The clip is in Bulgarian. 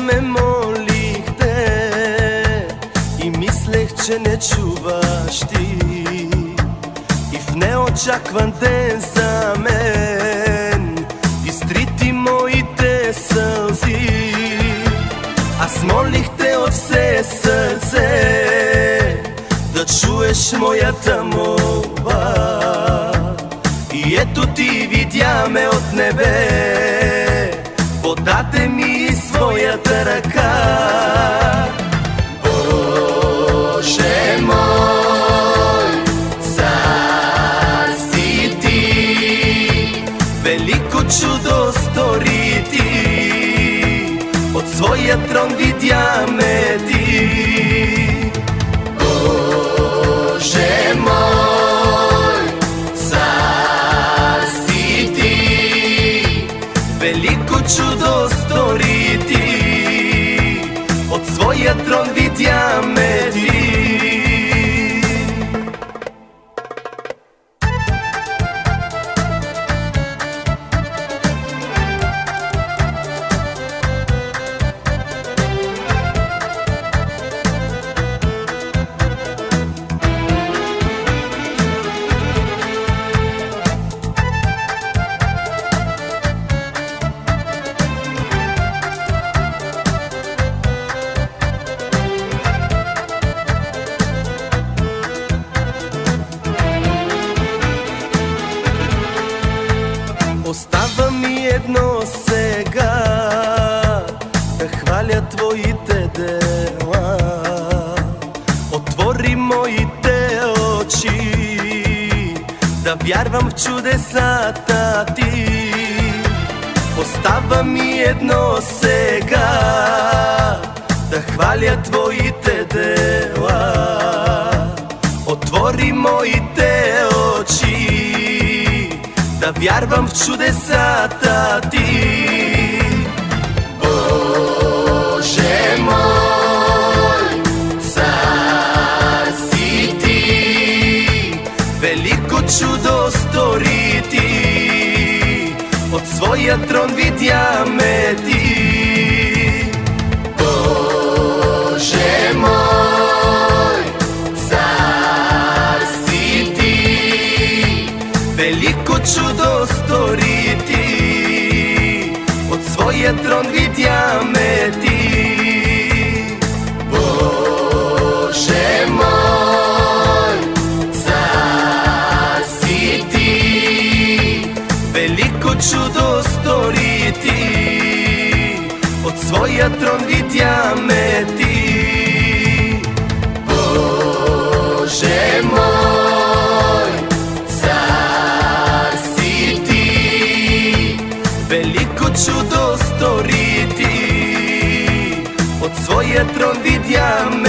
ме молихте и мислех, че не чуваш ти. И в неочакван ден за мен изтри ти моите сълзи. Аз молих те от все сърце да чуеш моята молба. И ето ти видя ме от небе, подаде ми своята ръка. Боже мой, цар си ти, велико чудо стори ти, от своя трон видя ме ти. Боже мой, цар си ти, велико чудо стори ти, от своя трон видя ме ти. Остава ми едно сега, да хваля твоите дела. Отвори моите очи, да вярвам в чудесата ти. Остава ми едно сега, да хваля твоите дела. Отвори моите очи, да вярвам в чудесата ти. Боже мой, цар си ти, велико чудо стори ти, от своя трон видя ме ти. Боже мой, цар си ти, велико чудо стори ти, от своя трон видя ме ти. Боже мой, цар си ти, велико чудо стори ти, от своя трон видя ме ти. Боже мой, велико чудо стори ти, от своя трон видя ме.